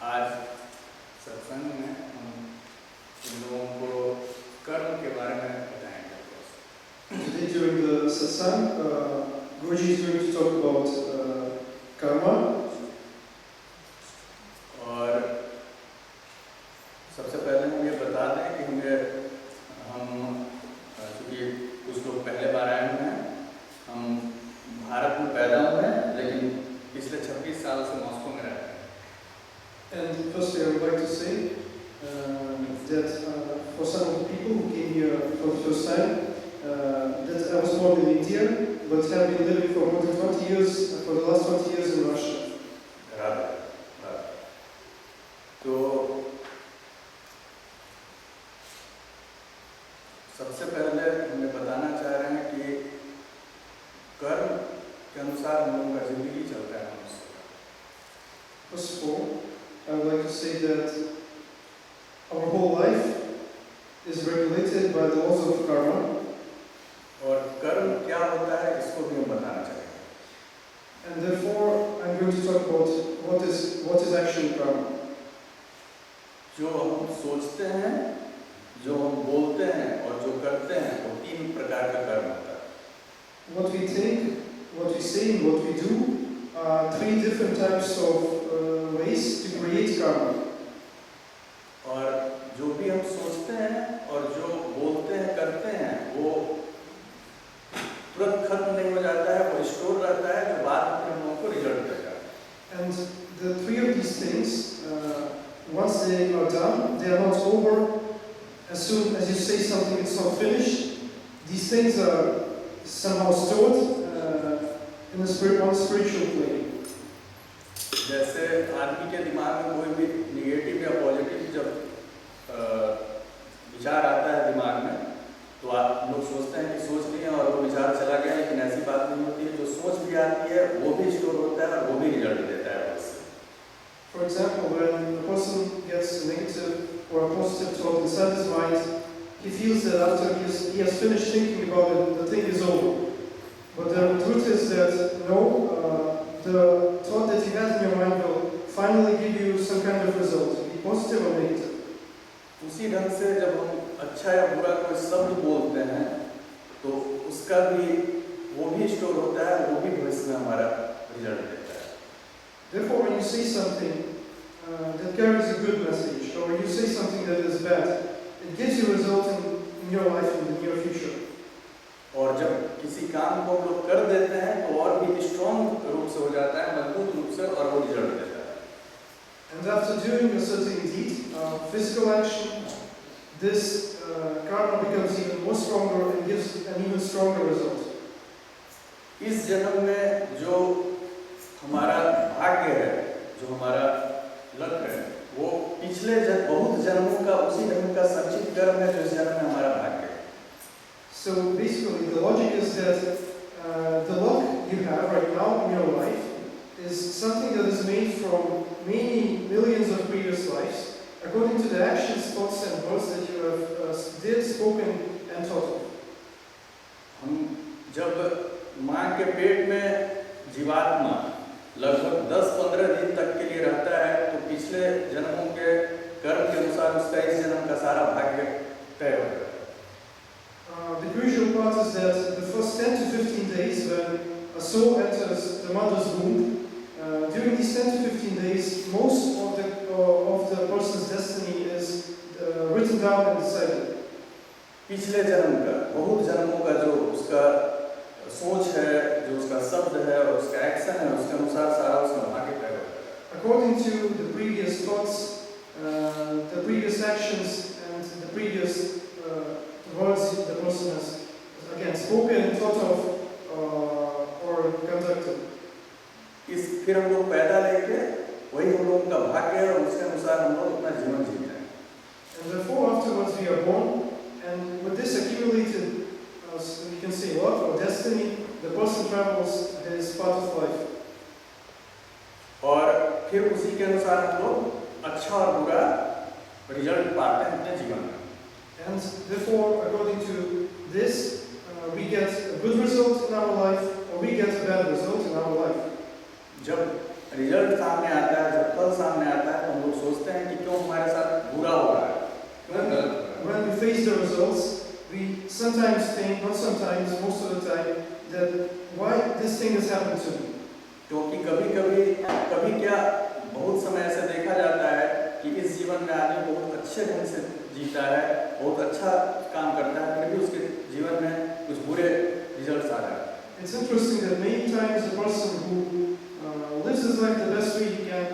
आज सत्संग में हम इन लोगों को कर्म के बारे में बताएंगे। Today during the satsang, Guruji is going to talk about karma. और सबसे पहले हम ये बता दें कि हम चूँकि कुछ लोग पहले बार आए हुए हैं, हम भारत में पैदा हुए हैं लेकिन पिछले 26 साल से मॉस्को में रहते हैं। And firstly, I would like to say that for some of the people who came here for the first time, that I was born in India, but have been living for more than 20 years, for the last 20 years in Russia. तो सबसे पहले हमें बताना चाह रहे हैं कि कर्म के अनुसार हम लोगों का जिंदगी चलता है। First of all, I would like to say that our whole life is regulated by the laws of karma. और कर्म क्या होता है इसको भी हम बताना चाहेंगे। And therefore, I'm going to talk about what is actually karma. जो हम सोचते हैं, जो हम बोलते हैं और जो करते हैं, वो 3 प्रकार का कर्म होता है। What we think, what we say, and what we do are 3 different types of ways to create karma. और जो भी हम सोचते हैं और जो बोलते हैं, करते हैं, वो तुरंत खत्म नहीं हो जाता है, वो स्टोर रहता है, जो बाद में हम लोगों को रिजल्ट देगा। And the 3 of these things, once they are done, they are not over. As soon as you say something, it's not finished. These things are somehow stored on a spiritual plane. जैसे आदमी के दिमाग में कोई भी negative या positive जब विचार आता है दिमाग में, तो आप लोग सोचते हैं कि सोच लिए और वो विचार चला गया, लेकिन ऐसी बात नहीं होती है। जो सोच भी आती है वो भी स्टोर होता है और वो भी रिजल्ट देता है उससे। For example, when a person gets a negative or a positive thought inside his mind, he feels that after he has finished thinking about it, the thing is over. But the truth is that no, the thought that you had in your mind will finally give you some kind of result, be positive or negative. उसी ढंग से जब हम अच्छा या बुरा कोई शब्द बोलते हैं, तो उसका भी वो भी स्टोर होता है, वो भी भविष्य में हमारा रिजल्ट देता है। Therefore, when you say something that carries a good message, or you say something that is bad, it gives you a result in your life in the near future. और जब किसी काम को हम लोग कर देते हैं तो और भी स्ट्रॉन्ग रूप से हो जाता है, मजबूत रूप से, और वो रिजल्ट देता है। And after doing a certain deed, physical action, this karma becomes even more stronger and gives an even stronger result. इस जन्म में जो हमारा भाग्य है, जो हमारा लक है, वो पिछले बहुत जन्मों का उसी जन्म का संचित कर्म है जो इस जन्म में हमारा भाग्य है। So basically, the logic is that the luck you have right now in your life is something that is made from many millions of previous lives, according to the actions, thoughts, and words that you have did, spoken, and thought of. हम जब माँ के पेट में जीवात्मा लगभग 10-15 दिन तक के लिए रहता है, तो पिछले जन्मों के कर्म के अनुसार उसका इस जन्म का सारा भाग्य तय होता है। The crucial part is that the first 10 to 15 days when a soul enters the mother's womb, during these 10 to 15 days, most of the person's destiny is written down and decided. पिछले जन्म का, बहुत जन्मों का जो उसका सोच है, जो उसका शब्द है और उसका एक्शन है, उसके अनुसार सारा उसका भाग्य तय होता है। According to the previous thoughts, the previous actions, and the previous words the person has again spoken, thought of, or conducted. फिर हम लोग पैदा लेके वही हम लोगों का भाग्य है और उसके अनुसार हम लोग अपना जीवन जीते हैं। And therefore, afterwards we are born, and with this accumulated, we can say luck or destiny, the person travels his path of life. और फिर उसी के अनुसार हम लोग अच्छा और बुरा रिजल्ट पाते हैं अपने जीवन में। And therefore, according to this, we get a good result in our life, or we get a bad result in our life. जब रिजल्ट सामने आता है, जब फल सामने आता है, तो हम लोग सोचते हैं कि क्यों हमारे साथ बुरा हो रहा है, क्यों गलत हो रहा है। When we face the results, we sometimes think, not sometimes, most of the time, that why this thing has happened to me. क्योंकि कभी क्या बहुत समय ऐसा देखा जाता है कि इस जीवन में आदमी बहुत अच्छे ढंग से जीता है, बहुत अच्छा काम करता है, फिर भी उसके जीवन में कुछ बुरे रिजल्ट्स आ जाते हैं। It's interesting that many times a person who lives his life the best way he can,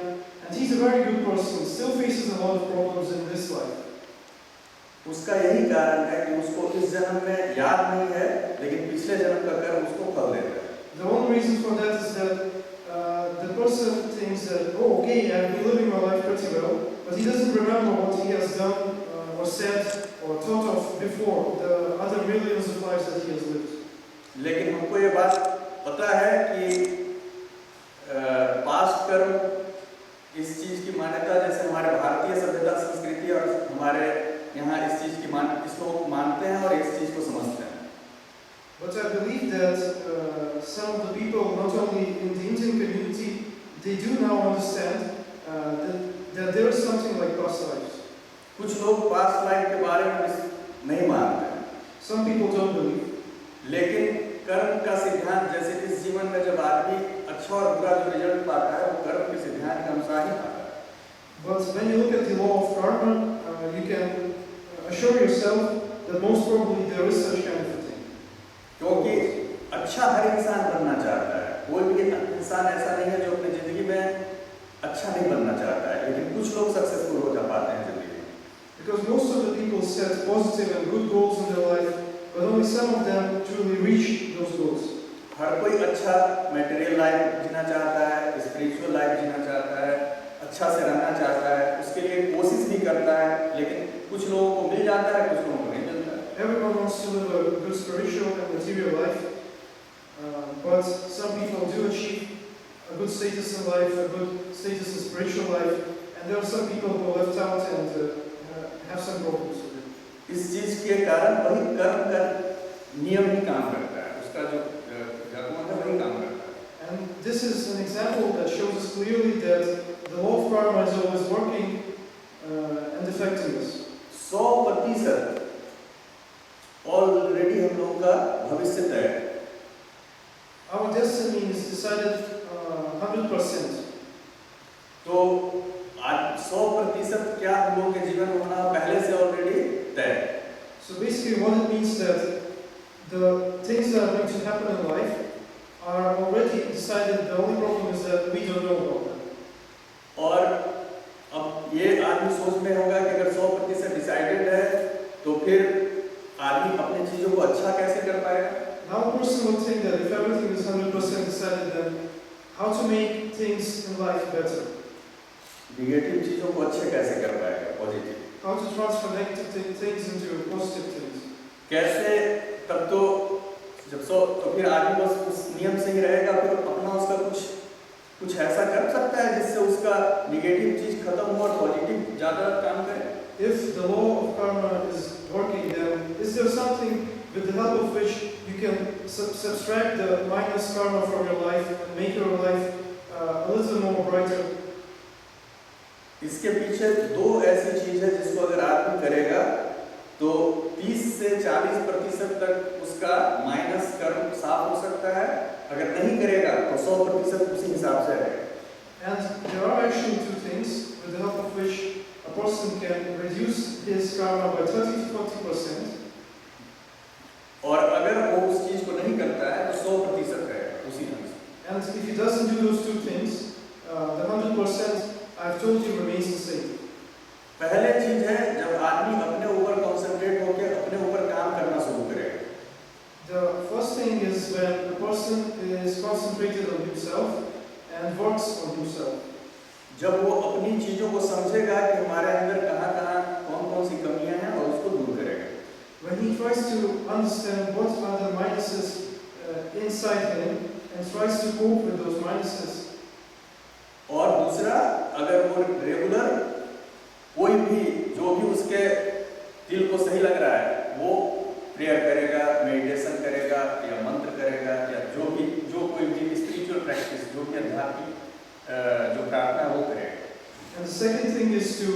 and he's a very good person, still faces a lot of problems in this life. उसका यही कारण है कि उसको इस जन्म में याद नहीं है, लेकिन पिछले जन्म का कर्म उसको फल देता है। The only reason for that is that the person thinks that, oh, okay, I've been living my life pretty well, but he doesn't remember what he has done or said or thought of before, the other millions of lives that he has lived. लेकिन हमको ये बात पता है कि past कर्म इस चीज की मान्यता, जैसे हमारे भारतीय सभ्यता संस्कृति और हमारे यहाँ इस चीज की इसको मानते हैं और इस चीज को समझते हैं। But I believe that some of the people, not only in the Indian community, they do now understand that there is something like past lives. कुछ लोग पास्ट लाइफ के बारे में नहीं मानते हैं। Some people don't believe. लेकिन कर्म का सिद्धांत, जैसे इस जीवन में जब आदमी अच्छा और बुरा जो रिजल्ट पाता है, वो कर्म के सिद्धांत के अनुसार ही पाता है। But when you look at the law of karma, you can assure yourself that most probably there is such kind of a thing. क्योंकि अच्छा हर इंसान बनना चाहता है, कोई भी इंसान ऐसा नहीं है जो अपनी जिंदगी में अच्छा नहीं बनना चाहता है, लेकिन कुछ लोग सक्सेसफुल हो जा पाते हैं जिंदगी में। Because most of the people set positive and good goals in their life, but only some of them truly reach those goals. हर कोई अच्छा मटेरियल लाइफ जीना चाहता है, स्पिरिचुअल लाइफ जीना चाहता है, अच्छा से रहना चाहता है, उसके लिए कोशिश भी करता है, लेकिन कुछ लोगों को मिल जाता है, कुछ लोगों को नहीं मिलता है। Everyone wants to live a good spiritual and material life, but some people do achieve a good status in life, a good status in spiritual life, and there are some people who are left out and have some problems with it. इस चीज के कारण वही कर्म का नियम ही काम करता है, उसका जो धर्म है वही काम करता है। And this is an example that shows us clearly that the law of karma is always working and affecting us. 100% already हम लोगों का भविष्य तय है। Our destiny is decided 100%. तो आज 100% क्या हम लोगों के जीवन में होना पहले से ऑलरेडी तय है। So basically what it means that the things that are going to happen in life are already decided, the only problem is that we don't know about them. और अब ये आदमी सोच में होगा कि अगर 100% डिसाइडेड है, तो फिर आदमी अपनी चीजों को अच्छा कैसे कर पाएगा? Now a person will think that if everything is 100% decided, then how to make things in life better? Negative चीजों को अच्छे कैसे कर पाएगा positive? How to transfer negative things into positive things? कैसे? तब तो जब तो फिर आदमी बस उस नियम से ही रहेगा, फिर अपना उसका कुछ ऐसा कर सकता है जिससे उसका नेगेटिव चीज खत्म हो और पॉजिटिव ज्यादा काम करे। If the law of karma is working, then is there something with the help of which you can subtract the minus karma from your life and make your life a little more brighter? इसके पीछे दो ऐसी चीज है जिसको अगर आदमी करेगा तो 30 से 40% तक उसका माइनस कर्म साफ हो सकता है, अगर नहीं करेगा तो 100% उसी हिसाब से रहेगा। And there are actually two things with the help of which a person can reduce his karma by 30 to 40%. और अगर वो उस चीज को नहीं करता है तो 100% रहेगा उसी ढंग से। And if he doesn't do those two things, the 100% I've told you remains the same. पहले चीज है जब आदमी अपने ऊपर कंसंट्रेट होकर अपने ऊपर काम करना शुरू करेगा। The first thing is when a person is concentrated on himself and works on himself. जब वो अपनी चीजों को समझेगा कि हमारे अंदर कहाँ-कहाँ कौन-कौन सी कमियां हैं और उसको दूर करेगा। When he tries to understand what are the minuses inside him and tries to cope with those minuses. और दूसरा, अगर वो रेगुलर कोई भी जो भी उसके दिल को सही लग रहा है वो प्रेयर करेगा, मेडिटेशन करेगा या मंत्र करेगा या जो कोई भी स्पिरिचुअल प्रैक्टिस, जो भी आध्यात्मिक जो प्रार्थना है वो करें। And the second thing is to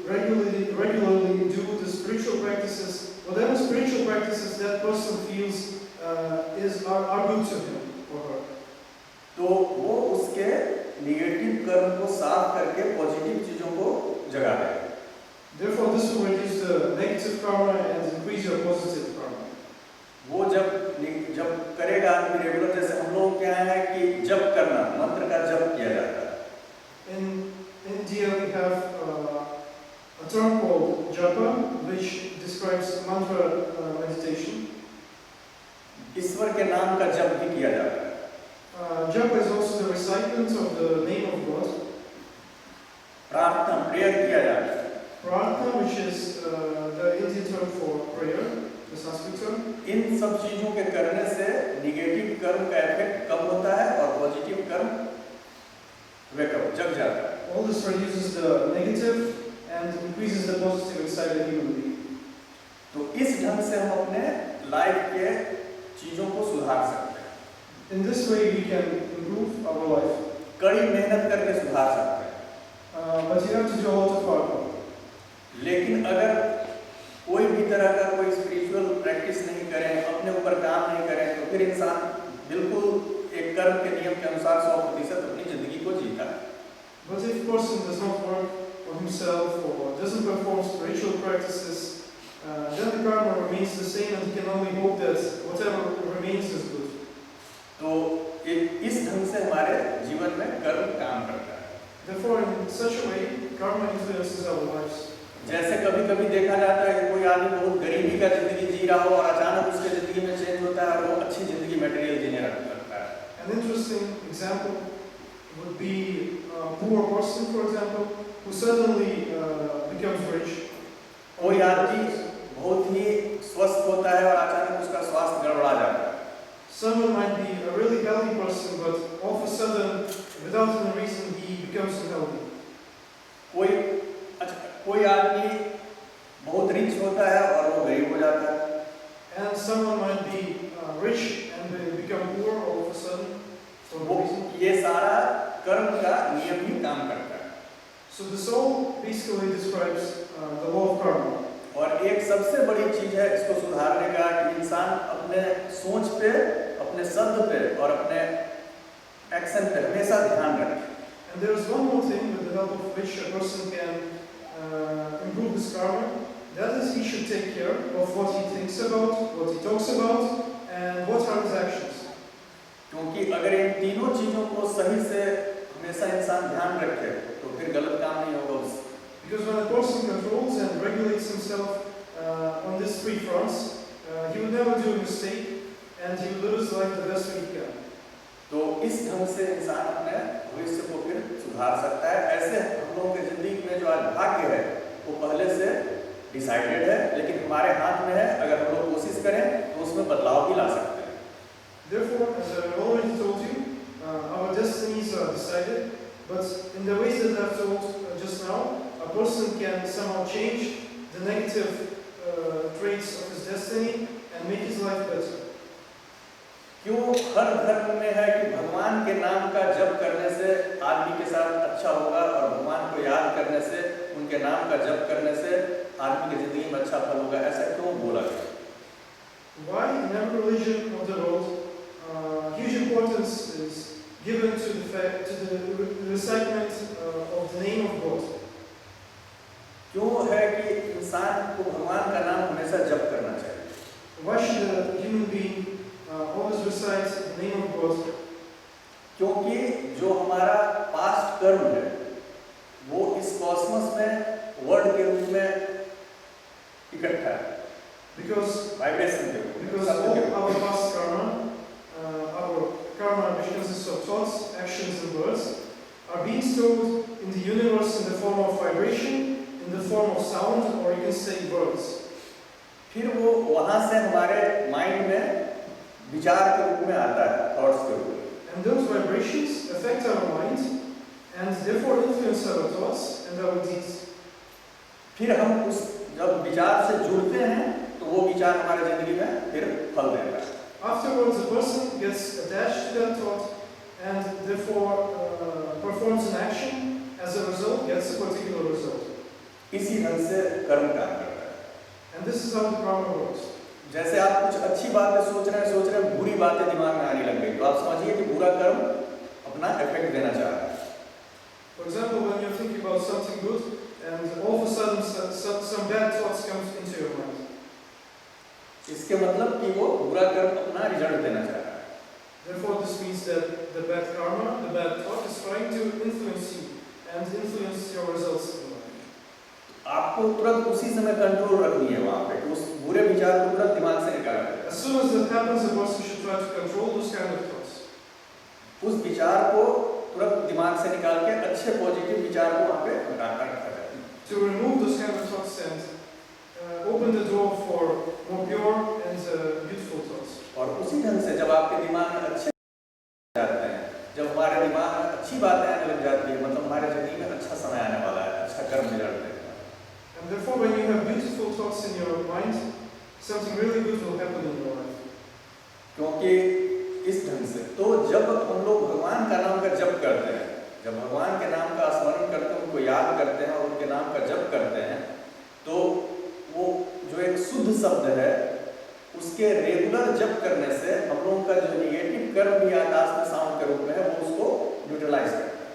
regularly do the spiritual practices, whatever spiritual practices that person feels are good to him or her. तो वो उसके निगेटिव कर्म को साफ करके पॉजिटिव चीजों को जगा दे। Therefore, this will reduce the negative karma and increase your positive karma. वो जब करेगा आदमी रेगुलर, जैसे हम लोग क्या है कि जप करना, मंत्र का जप किया जाता है। In India, we have a term called japa, which describes mantra meditation. ईश्वर के नाम का जप भी किया जाता है। Japa is also the recitement of the name of God. प्रार्थना, प्रेयर किया जाता है। Prarthana, which is the Indian term for prayer, the Sanskrit term. इन सब चीजों के करने से निगेटिव कर्म का इफेक्ट कम होता है और पॉजिटिव कर्म वेकअप जग जाता है। All this reduces the negative and increases the positive inside the human being. तो इस ढंग से हम अपने लाइफ के चीजों को सुधार सकते हैं। In this way, we can improve our life. कड़ी मेहनत करके सुधार सकते हैं। But you have to do a lot of hard work. लेकिन अगर कोई भी तरह का कोई स्पिरिचुअल प्रैक्टिस नहीं करें, अपने ऊपर काम नहीं करें, तो फिर इंसान बिल्कुल एक कर्म के नियम के अनुसार 100% अपनी जिंदगी को जीता है। But if a person does not work for himself or doesn't perform spiritual practices, then the karma remains the same, and he can only hope that whatever remains is good. तो इस ढंग से हमारे जीवन में कर्म काम करता है। Therefore, in such a way, karma influences our lives. जैसे कभी कभी देखा जाता है कि कोई आदमी बहुत गरीबी का जिंदगी जी रहा हो और अचानक उसके जिंदगी में चेंज होता है और वो अच्छी जिंदगी मटेरियल जीने लगता है। An interesting example would be a poor person, for example, who suddenly becomes rich. कोई आदमी बहुत ही स्वस्थ होता है और अचानक उसका स्वास्थ्य गड़बड़ा जाता है। Someone might be a really healthy person, but all of a sudden, without any reason, he becomes unhealthy. कोई आदमी बहुत रिच होता है और वो गरीब हो जाता है। And someone might be rich and become poor all of a sudden for no reason. ये सारा कर्म का नियम ही काम करता है। So this all basically describes the law of karma. और एक सबसे बड़ी चीज है इसको सुधारने का कि इंसान अपने सोच पे, अपने शब्द पे और अपने एक्शन पे हमेशा ध्यान रखे। And there is one more thing with the help of which a person can improve his karma. That is, he should take care of what he thinks about, what he talks about, and what are his actions. क्योंकि अगर इन तीनों चीजों को सही से हमेशा इंसान ध्यान रखे तो फिर गलत काम नहीं होगा उससे। Because when a person controls and regulates himself on these three fronts, he will never do a mistake and he will live his life the best way he can. तो इस ढंग से इंसान अपने भविष्य को फिर सुधार सकता है। ऐसे हम लोगों की जिंदगी में जो आज भाग्य है वो पहले से डिसाइडेड है, लेकिन हमारे हाथ में है। अगर हम लोग कोशिश करें तो उसमें बदलाव भी ला सकते हैं। Therefore, as I already told you, our destinies are decided, but in the ways that I've told just now, a person can somehow change the negative traits of his destiny and make his life better. क्यों हर धर्म में है कि भगवान के नाम का जप करने से आदमी के साथ अच्छा होगा और भगवान को याद करने से, उनके नाम का जप करने से आदमी की जिंदगी में अच्छा फल होगा। ऐसा क्यों बोला गया? Why in every religion of the world huge importance is given to the recitement of the name of God? क्यों है कि इंसान को भगवान का नाम हमेशा जप करना चाहिए? Why should a human being always recite the name of God? क्योंकि जो हमारा पास्ट कर्म है वो इस कॉस्मोस में वर्ड के रूप में इकट्ठा है। Because वाइब्रेशन के रूप में। Because all our past karma, which consists of thoughts, actions, and words, are being stored in the universe in the form of vibration, in the form of sound, or you can say words. फिर वो वहां से हमारे mind में विचार के रूप में आता है, थॉट्स के रूप में। And those vibrations affect our mind, and therefore influence our thoughts and our deeds. फिर हम उस जब विचार से जुड़ते हैं तो वो विचार हमारे जिंदगी में फिर फल देता है। Afterwards, the person gets attached to that thought, and therefore performs an action, as a result gets a particular result. इसी ढंग से कर्म काम करता है। And this is how the karma works. जैसे आप कुछ अच्छी बातें सोच रहे हैं, बुरी बातें दिमाग में आने लग गई, तो आप समझिए कि बुरा कर्म अपना इफेक्ट देना चाह रहा है। For example, when you're thinking about something good, and all of a sudden some bad thoughts come into your mind. इसके मतलब कि वो बुरा कर्म अपना रिजल्ट देना चाह रहा है। Therefore, this means that the bad karma, the bad thought, is trying to influence you and influence your results in life. आपको तुरंत उसी समय कंट्रोल रखनी है वहाँ पे, उस बुरे विचार को तुरंत दिमाग से निकालना है। As soon as that happens, a person should try to control those kind of thoughts. उस विचार को तुरंत दिमाग से निकाल के अच्छे पॉजिटिव विचार को वहाँ पे रखा जाए। To remove those kind of thoughts and open the door for more pure and beautiful thoughts. और उसी ढंग से जब आपके दिमाग में अच्छे जाते हैं, जब हमारे दिमाग में अच्छी बातें आने लग जाती है, मतलब हमारे जिंदगी में अच्छा समय आने वाला है, अच्छा कर्म रिजल्ट देगा। And therefore, when you have beautiful thoughts in your mind, something really good will happen in your life. क्योंकि इस ढंग से तो जब हम लोग भगवान का नाम का जप करते हैं, जब भगवान के नाम का स्मरण करते हैं, उनको याद करते हैं और उनके नाम का जप करते हैं, तो वो जो एक शुद्ध शब्द है, उसके रेगुलर जप करने से हम लोगों का जो निगेटिव कर्म भी आकाश में साउंड के रूप में है, वो उसको न्यूट्रलाइज करता है।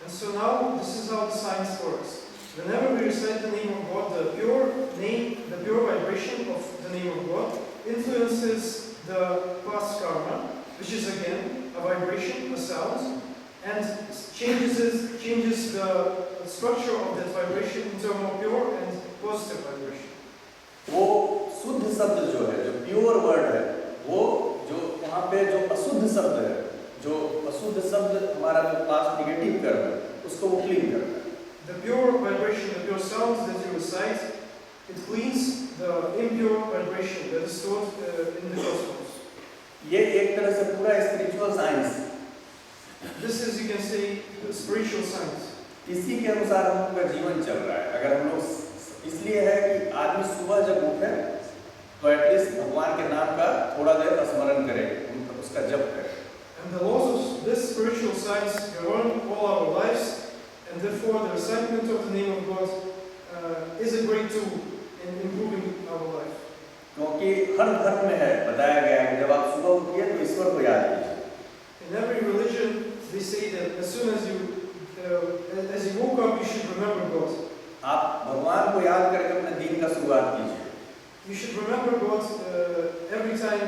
And so now, this is how the science works. Whenever we recite the name of God, the pure name, the pure vibration of the name of God influences the past karma, which is again a vibration, a sound, and changes the structure of that vibration into a more pure and positive vibration. वो शुद्ध शब्द जो है, जो pure word है, वो जो वहाँ पे जो अशुद्ध शब्द है, जो अशुद्ध शब्द हमारा जो पास्ट निगेटिव कर्म है, उसको वो क्लीन करता है। The pure vibration, the pure sounds that you recite, it cleans the impure vibration that is stored in the cosmos. ये एक तरह से पूरा spiritual science, This is, you can say, spiritual science. इसी के अनुसार हम लोग का जीवन चल रहा है। अगर हम लोग, इसलिए है कि आदमी सुबह जब उठे तो एटलीस्ट भगवान के नाम का थोड़ा देर स्मरण करे, उसका जप करे। And the laws of this spiritual science govern all our lives, and therefore the recitement of the name of God is a great tool in improving our life. क्योंकि हर धर्म में है बताया गया है कि जब आप सुबह उठिए तो ईश्वर को याद कीजिए। In every religion, they say that as soon as you woke up, you should remember God. आप भगवान को याद करके अपने दिन का शुरुआत कीजिए। You should remember God every time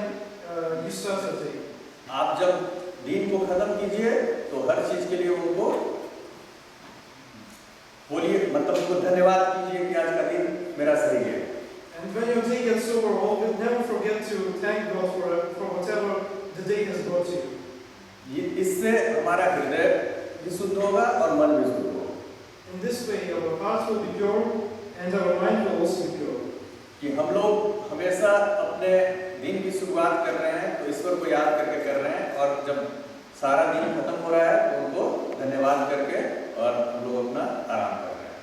you start a day. आप जब दिन को खत्म कीजिए तो हर चीज के लिए उनको बोलिए, मतलब उनको धन्यवाद कीजिए कि आज का दिन मेरा सही है। And when your day gets over, never forget to thank God for whatever the day has brought you. इससे हमारा हृदय भी शुद्ध होगा और मन भी शुद्ध होगा। In this way, our heart will be pure and our mind will also be pure. कि हम लोग हमेशा अपने दिन की शुरुआत कर रहे हैं तो ईश्वर को याद करके कर रहे हैं, और जब सारा दिन खत्म हो रहा है तो उनको धन्यवाद करके और हम लोग अपना आराम कर रहे हैं।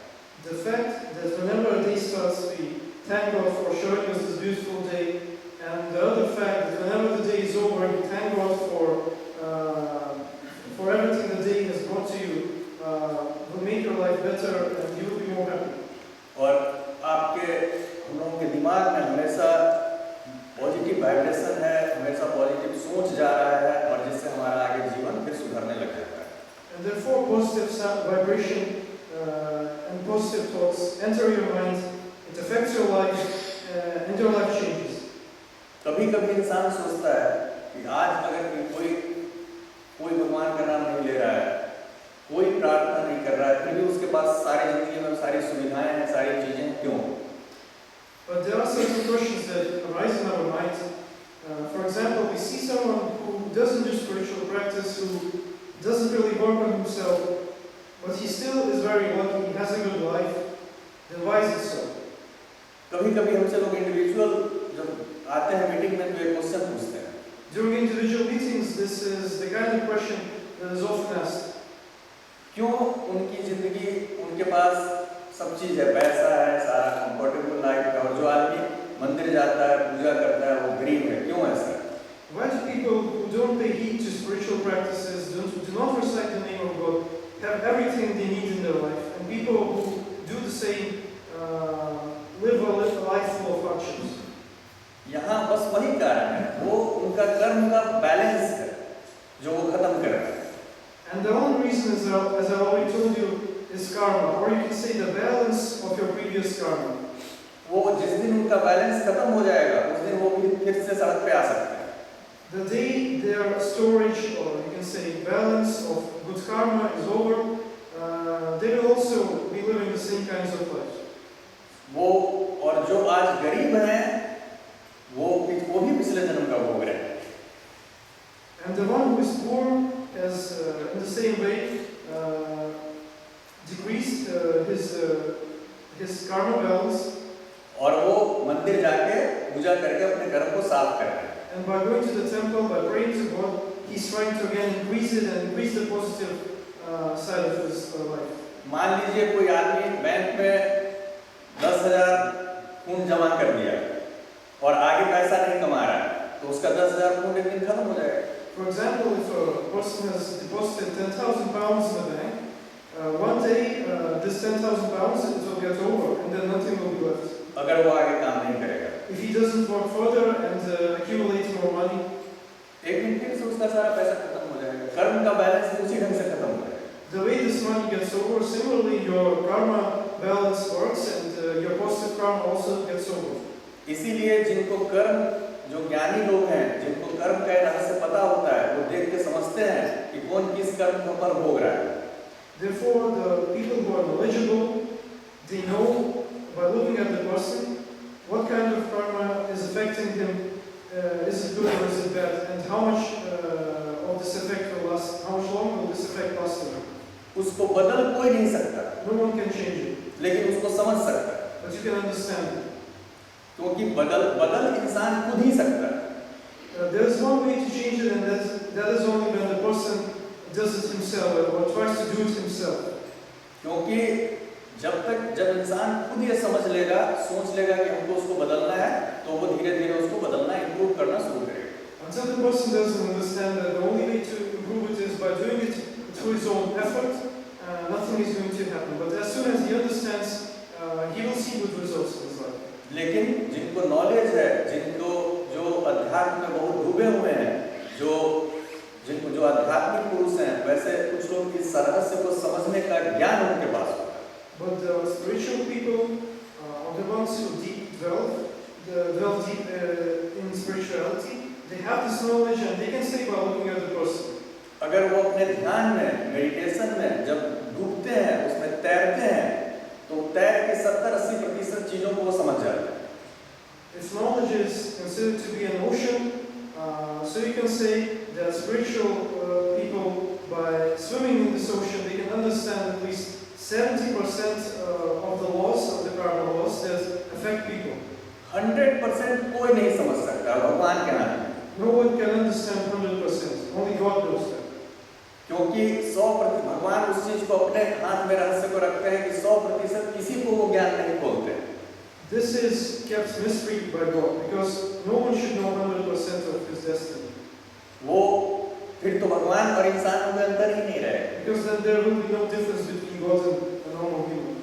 The fact that whenever a day starts, we thank God for showing us this beautiful day, and the other fact that whenever the day is over, you thank God for everything the day has brought to you, will make your life better and you will be more happy. और आपके हम लोगों के दिमाग में हमेशा positive vibration है, हमेशा पॉजिटिव सोच जा रहा है, और जिससे हमारा आगे जीवन फिर सुधरने लग जाता है। And therefore, positive vibration and positive thoughts enter your mind. It affects your life, and your life changes. कभी कभी इंसान सोचता है कि आज अगर कोई भगवान का नाम नहीं ले रहा है, कोई प्रार्थना नहीं कर रहा है, फिर भी उसके पास सारी जिंदगी में सारी सुविधाएं हैं, सारी चीजें क्यों? But there are certain questions that arise in our mind. For example, we see someone who doesn't do spiritual practice, who doesn't really work on himself, but he still is very lucky, he has a good life. Then why is it so? कभी कभी हमसे लोग individual जब आते हैं meeting में तो एक क्वेश्चन पूछते हैं। During individual meetings, this is the kind of question that is often asked. क्यों उनकी जिंदगी, उनके पास सब चीज है, पैसा है, सारा कंफर्टेबल लाइफ है, और जो आदमी मंदिर जाता है, पूजा करता है, वो गरीब है, क्यों ऐसा? Why do people who don't pay heed to spiritual practices, do not recite the name of God, have everything they need in their life, and people who do the same live a life full of hardships? यहाँ बस वही कारण है, वो उनका कर्म का balance है जो वो खत्म कर रहे हैं। And the only reason is, as I already told you, is karma, or you can say the balance of your previous karma. वो जिस दिन उनका बैलेंस खत्म हो जाएगा, उस दिन वो फिर से सड़क पे आ सकते हैं। The day their storage, or you can say balance of good karma is over, they will also be living the same kinds of lives. वो और जो आज गरीब हैं, वो भी पिछले जन्म का भोग रहे हैं। And the one who is poor has, in the same way, decreased his karma balance. और वो मंदिर जाके पूजा करके अपने कर्म को साफ कर रहे हैं। And by going to the temple, by praying to God, he's trying to again increase it and increase the positive side of his life. मान लीजिए कोई आदमी बैंक में 10,000 खून जमा कर दिया और आगे पैसा नहीं कमा रहा है, तो उसका 10,000 खून एक दिन खत्म हो जाएगा। For example, if a person has deposited 10,000 pounds in the bank, one day this 10,000 pounds it will get over and then nothing will be left. अगर वो आगे काम नहीं करेगा, If he doesn't work further and accumulate more money, एक दिन फिर से उसका सारा पैसा खत्म हो जाएगा। कर्म का बैलेंस उसी ढंग से खत्म हो जाएगा। the way this money gets over, similarly your karma balance works and your positive karma also gets over. इसीलिए जिनको कर्म, जो ज्ञानी लोग हैं, जिनको कर्म का रहस्य पता होता है, वो देख के समझते हैं कि कौन किस कर्म पर भोग रहा है। Therefore, the people who are knowledgeable, they know by looking at the person what kind of karma is affecting him. Is it good or is it bad? And how much of this effect will last? How much longer will this effect last for him? उसको बदल कोई नहीं सकता, No one can change it, लेकिन उसको समझ सकता है, but you can understand it. क्योंकि बदल इंसान खुद ही सकता है। There is one way to change it, and that is only when the person does it himself or tries to do it himself. क्योंकि जब इंसान खुद ये समझ लेगा, सोच लेगा कि हमको उसको बदलना है, तो वो धीरे-धीरे उसको बदलना, इम्प्रूव करना शुरू करेगा। Until the person doesn't understand that the only way to improve it is by doing it through his own effort, nothing is going to happen. But as soon as he understands, he will see good results in his life. लेकिन जिनको knowledge है, जिनको जो अध्यात्म में बहुत डूबे हुए हैं, जिनको जो आध्यात्मिक पुरुष हैं, वैसे कुछ लोग इस रहस्य को समझने का ज्ञान उनके पास होता है। But the spiritual people are the ones who delve deep in spirituality. They have this knowledge and they can say by looking at the person. अगर वो अपने ध्यान में, मेडिटेशन में जब डूबते हैं, उसमें तैरते हैं, तो तैर के 70-80% चीजों को वो समझ जाते हैं। If knowledge is considered to be an ocean, so you can say that spiritual people, by swimming in this ocean, they can understand at least 70% of the laws, of the karma laws that affect people. 100% कोई नहीं समझ सकता, भगवान के नाम। No one can understand 100%. Only God knows that. क्योंकि 100% भगवान उस चीज को अपने हाथ में रहस्य को रखते हैं कि 100% किसी को वो ज्ञान नहीं खोलते। This is kept mystery by God because no one should know 100% of his destiny. वो फिर तो भगवान और इंसानों में अंतर ही नहीं रहेगा। Because then there will be no difference between God and a normal human.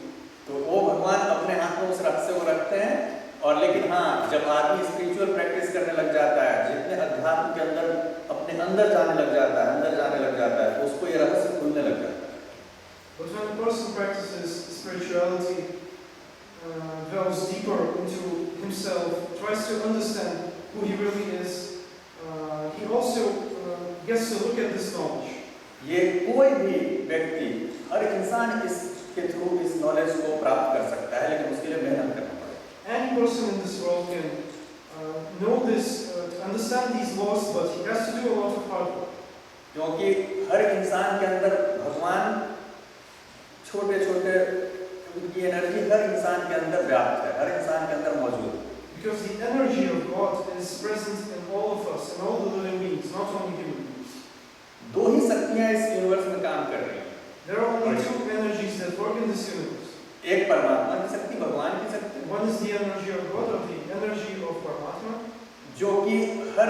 तो वो भगवान अपने हाथ में उस रहस्य को रखते हैं। और लेकिन हाँ, जब आदमी स्पिरिचुअल प्रैक्टिस करने लग जाता है, जितने अध्यात्म के अंदर अपने अंदर जाने लग जाता है, तो उसको ये रहस्य खुलने लग जाता है। But when a person practices spirituality, delves deeper into himself, tries to understand who he really is, he also gets to look at this knowledge. ये कोई भी व्यक्ति, हर इंसान इसके थ्रू इस नॉलेज को प्राप्त कर सकता है, लेकिन उसके लिए मेहनत करना पड़ेगा। Any person in this world can know this, understand these laws, but he has to do a lot of hard work. क्योंकि हर इंसान के अंदर भगवान छोटे-छोटे उनकी एनर्जी हर इंसान के अंदर व्याप्त है, हर इंसान के अंदर मौजूद है। Because the energy of God is present in all of us, in all the living beings, not only human beings. दो ही शक्तियां इस यूनिवर्स में काम कर रही हैं। There are only two energies that work in this universe. एक परमात्मा की शक्ति, भगवान की शक्ति, One is the energy of God, or the energy of Paramatma, जो कि हर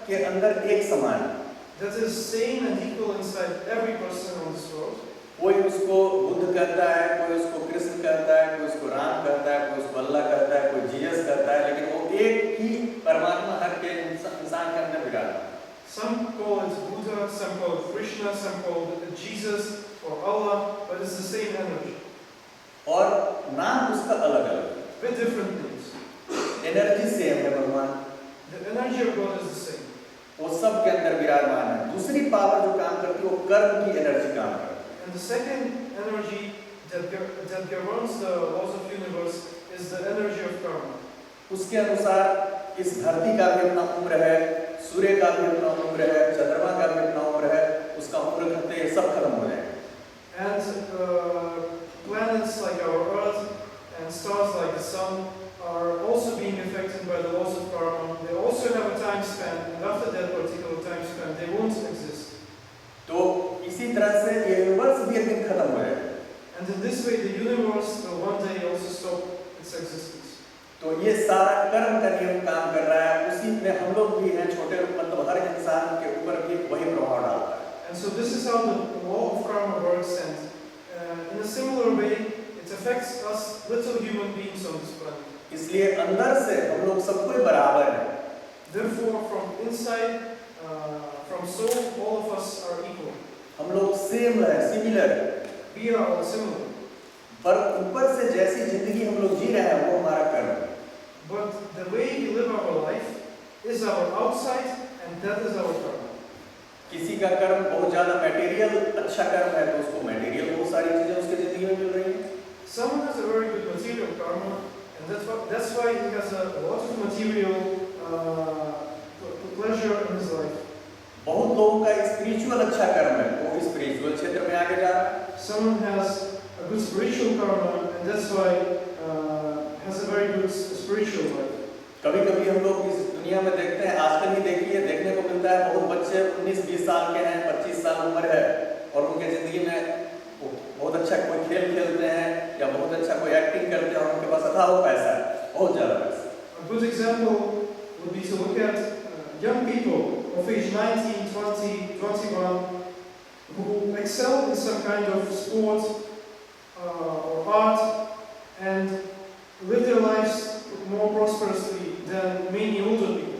के अंदर एक समान है। that is same and equal inside every person on this world. कोई उसको बुद्ध कहता है, कोई उसको कृष्ण कहता है, कोई उसको राम कहता है, कोई उसको अल्लाह कहता है, कोई जीसस कहता है, लेकिन वो एक ही परमात्मा हर के इंसान के अंदर विराजमान है। Some call it Buddha, some call it Krishna, some call it Jesus or Allah, but it's the same energy और नाम उसका अलग अलग है। with different names. Energy same है भगवान, The energy of God is the same. वो सब के अंदर विराजमान है। दूसरी पावर जो काम करती है वो कर्म की एनर्जी काम करती है। And the second energy that governs the laws of universe is the energy of karma. उसके अनुसार इस धरती का भी अपना उम्र है, सूर्य का भी अपना उम्र है, चंद्रमा का भी अपना उम्र है, उसका उम्र घटते ये सब खत्म हो जाएगा। And planets like our Earth and stars like the Sun are also being affected by the laws of karma. They also have a time span, and after that particular time span, they won't exist. तो इसी तरह से ये universe भी एक दिन खत्म हो जाएगा। And in this way, the universe will one day also stop its existence. तो ये सारा कर्म का नियम काम कर रहा है, उसी में हम लोग भी हैं, छोटे मतलब हर इंसान के ऊपर भी वही प्रभाव डालता है। And so this is how the law of karma works, and in a similar way, it affects us little human beings on this planet. इसलिए अंदर से हम लोग सब कोई बराबर हैं। Therefore, from inside, from soul, all of us are equal. हम लोग सेम है, सिमिलर है। We are all similar. पर ऊपर से जैसी जिंदगी हम लोग जी रहे हैं वो हमारा कर्म है। But the way we live our life is our outside, and that is our karma. किसी का कर्म बहुत ज्यादा मटेरियल अच्छा कर्म है तो उसको मटेरियल बहुत सारी चीजें उसकी जिंदगी में मिल रही हैं। Someone has a very good material karma, and that's why he has a lot of material pleasure in his life. बहुत लोगों का स्पिरिचुअल अच्छा कर्म है, वो स्पिरिचुअल क्षेत्र में आगे जा रहा है। Someone has a good spiritual karma, and that's why has a very good spiritual life. कभी-कभी हम लोग इस दुनिया में देखते हैं, आजकल ही देखिए देखने को मिलता है, बहुत बच्चे 19-20 साल के हैं, 25 साल उम्र है और उनके जिंदगी में बहुत अच्छा कोई खेल खेलते हैं या बहुत अच्छा कोई एक्टिंग करते हैं और उनके पास अथाह पैसा है, बहुत ज्यादा पैसा। A good example would be to look at young people of age 19, 20, 21 who excel in some kind of sport or art and live their lives more prosperously than many older people.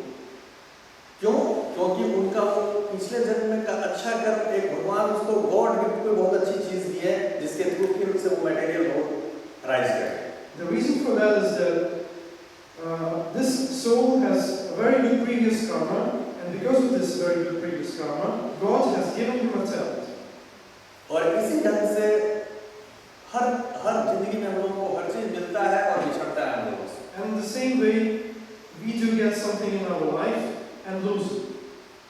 क्यों? क्योंकि उनका वो पिछले जन्म में का अच्छा कर्म एक भगवान उसको गॉड गिफ्ट कोई बहुत अच्छी चीज दी है जिसके थ्रू फिर उससे वो मटेरियल बहुत राइज करे। The reason for that is that this soul has a very good previous karma, and because of this very good previous karma, God has given him a talent. और इसी ढंग से हर जिंदगी में हम लोगों को हर चीज मिलता है और बिछड़ता है हम लोगों से। And in the same way, we do get something in our life and lose it.